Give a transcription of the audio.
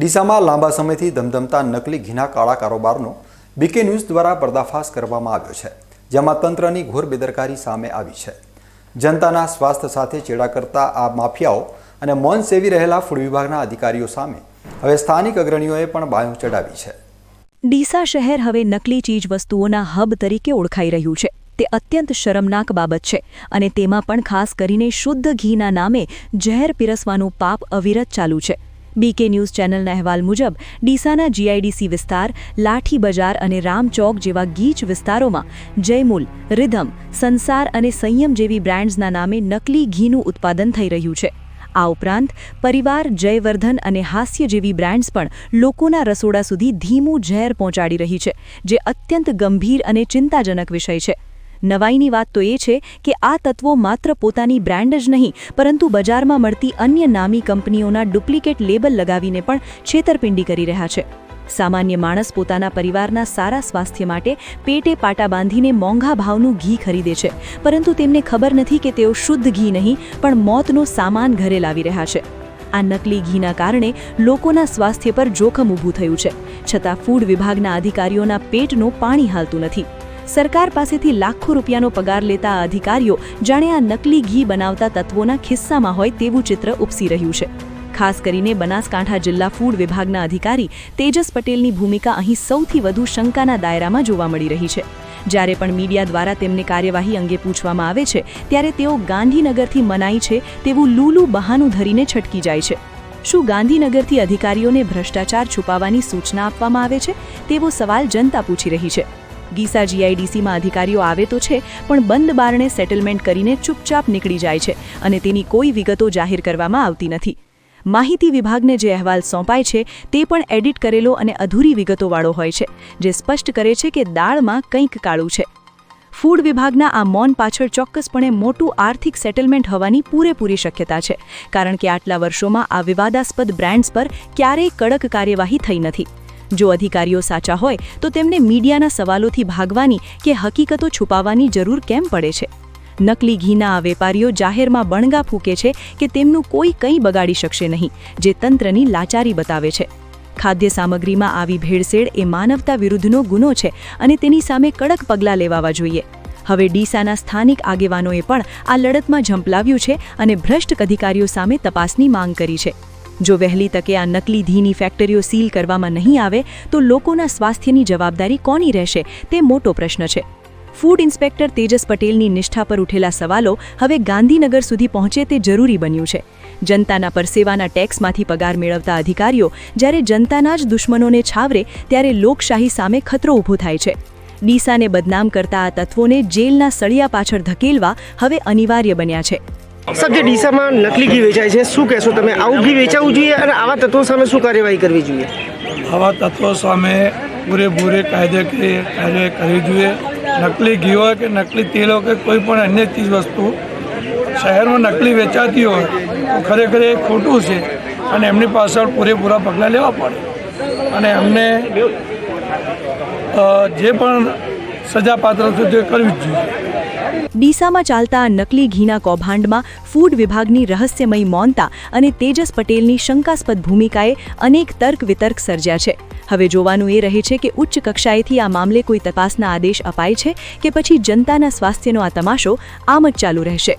ડીસામાં લાંબા સમયથી ધમધમતા નકલી ઘીના કાળા કારોબારનો બીકે ન્યૂઝ દ્વારા પર્દાફાશ કરવામાં આવ્યો છે, જેમાં તંત્રની ઘોર બેદરકારી સામે આવી છે। જનતાના સ્વાસ્થ્ય સાથે ચેડા કરતા આ માફિયાઓ અને મૌન સેવી રહેલા ફૂડ વિભાગના અધિકારીઓ સામે હવે સ્થાનિક અગ્રણીઓએ પણ બાયું ચડાવી છે। ડીસા શહેર હવે નકલી ચીજ વસ્તુઓના હબ તરીકે ઓળખાઈ રહ્યું છે। તે અત્યંત શરમનાક બાબત છે અને તેમાં પણ ખાસ કરીને શુદ્ધ ઘીના નામે ઝેર પીરસવાનું પાપ અવિરત ચાલુ છે। બીકે ન્યૂઝ ચેનલના અહેવાલ મુજબ ડીસાના જીઆઈડીસી વિસ્તાર, લાઠી બજાર અને રામચોક જેવા ગીચ વિસ્તારોમાં જયમૂલ, રિધમ, સંસાર અને સંયમ જેવી બ્રાન્ડ્સના નામે નકલી ઘીનું ઉત્પાદન થઈ રહ્યું છે। આ ઉપરાંત પરિવાર, જયવર્ધન અને હાસ્ય જેવી બ્રાન્ડ્સ પણ લોકોના રસોડા સુધી ધીમું ઝેર પહોંચાડી રહી છે, જે અત્યંત ગંભીર અને ચિંતાજનક વિષય છે। નવાઈની વાત તો એ છે કે આ તત્વો માત્ર પોતાની બ્રાન્ડ જ નહીં, પરંતુ બજારમાં મળતી અન્ય નામી કંપનીઓના ડુપ્લિકેટ લેબલ લગાવીને પણ છેતરપિંડી કરી રહ્યા છે। સામાન્ય માણસ પોતાના પરિવારના સારા સ્વાસ્થ્ય માટે પેટે પાટા બાંધીને મોંઘા ભાવનું ઘી ખરીદે છે, પરંતુ તેમને ખબર નથી કે તેઓ શુદ્ધ ઘી નહીં પણ મોતનો સામાન ઘરે લાવી રહ્યા છે। આ નકલી ઘીના કારણે લોકોના સ્વાસ્થ્ય પર જોખમ ઊભું થયું છે, છતાં ફૂડ વિભાગના અધિકારીઓના પેટનું પાણી હાલતું નથી। સરકાર પાસેથી લાખો રૂપિયાનો પગાર લેતા આ અધિકારીઓ જાણે આ નકલી ઘી બનાવતા તત્વોના ખિસ્સામાં હોય તેવું ચિત્ર ઉપસી રહ્યું છે। ખાસ કરીને બનાસકાંઠા જિલ્લા ફૂડ વિભાગના અધિકારી તેજસ પટેલની ભૂમિકા અહીં સૌથી વધુ શંકાના દાયરામાં જોવા મળી રહી છે। જ્યારે પણ મીડિયા દ્વારા તેમને કાર્યવાહી અંગે પૂછવામાં આવે છે, ત્યારે તેઓ ગાંધીનગરથી મનાઈ છે તેવું લૂલું બહાનું ધરીને છટકી જાય છે। શું ગાંધીનગરથી અધિકારીઓને ભ્રષ્ટાચાર છુપાવવાની સૂચના આપવામાં આવે છે? તેવો સવાલ જનતા પૂછી રહી છે। ડીસા જીઆઈડીસીમાં અધિકારીઓ આવે તો છે, પણ બંધ બારણે સેટલમેન્ટ કરીને ચૂપચાપ નીકળી જાય છે અને તેની કોઈ વિગતો જાહેર કરવામાં આવતી નથી। માહિતી વિભાગને જે અહેવાલ સોંપાય છે તે પણ એડિટ કરેલો અને અધૂરી વિગતોવાળો હોય છે, જે સ્પષ્ટ કરે છે કે દાળમાં કંઈક કાળું છે। ફૂડ વિભાગના આ મૌન પાછળ ચોક્કસપણે મોટું આર્થિક સેટલમેન્ટ હોવાની પૂરેપૂરી શક્યતા છે, કારણ કે આટલા વર્ષોમાં આ વિવાદાસ્પદ બ્રાન્ડ્સ પર ક્યારેય કડક કાર્યવાહી થઈ નથી। જો અધિકારીઓ સાચા હોય તો તેમને મીડિયાના સવાલોથી ભાગવાની કે હકીકતો છુપાવવાની જરૂર કેમ પડે છે? નકલી ઘીના આ વેપારીઓ જાહેરમાં બણગા ફૂંકે છે કે તેમનું કોઈ કંઈ બગાડી શકશે નહીં, જે તંત્રની લાચારી બતાવે છે। ખાદ્ય સામગ્રીમાં આવી ભેળસેળ એ માનવતા વિરુદ્ધનો ગુનો છે અને તેની સામે કડક પગલાં લેવાવા જોઈએ। હવે ડીસાના સ્થાનિક આગેવાનોએ પણ આ લડતમાં ઝંપલાવ્યું છે અને ભ્રષ્ટ અધિકારીઓ સામે તપાસની માંગ કરી છે। જો વહેલી તકે આ નકલી ઘીની ફેક્ટરીઓ સીલ કરવામાં નહીં આવે તો લોકોના સ્વાસ્થ્યની જવાબદારી કોની રહેશે, તે મોટો પ્રશ્ન છે। ફૂડ ઇન્સ્પેક્ટર તેજસ પટેલની નિષ્ઠા પર ઉઠેલા સવાલો હવે ગાંધીનગર સુધી પહોંચે તે જરૂરી બન્યું છે। જનતાના પરસેવાના ટેક્સમાંથી પગાર મેળવતા અધિકારીઓ જ્યારે જનતાના જ દુશ્મનોને છાવરે, ત્યારે લોકશાહી સામે ખતરો ઊભો થાય છે। ડીસાને બદનામ કરતા આ તત્વોને જેલના સળિયા પાછળ ધકેલવા હવે અનિવાર્ય બન્યા છે। સાહેબ, જે ડીસામાં નકલી ઘી વેચાય છે, શું કહેશો તમે? આવું ઘી વેચાવવું જોઈએ અને આવા તત્વો સામે શું કાર્યવાહી કરવી જોઈએ? આવા તત્વો સામે પૂરેપૂરી કાર્યવાહી કરવી જોઈએ। નકલી ઘી હોય કે નકલી તેલ હોય કે કોઈ પણ અન્ય ચીજ વસ્તુ શહેરમાં નકલી વેચાતી હોય તો ખરેખર એ ખોટું છે અને એમની પાછળ પૂરેપૂરા પગલાં લેવા પડે અને એમને જે પણ સજાપાત્ર છે તે કરવી જ જોઈએ। ડીસામાં ચાલતા આ નકલી ઘીના કૌભાંડમાં ફૂડ વિભાગની રહસ્યમય મૌનતા અને તેજસ પટેલની શંકાસ્પદ ભૂમિકાએ અનેક તર્ક વિતર્ક સર્જ્યા છે। હવે જોવાનું એ રહે છે કે ઉચ્ચ કક્ષાએથી આ મામલે કોઈ તપાસના આદેશ અપાય છે કે પછી જનતાના સ્વાસ્થ્યનો આ તમાશો આમ જ ચાલુ રહેશે।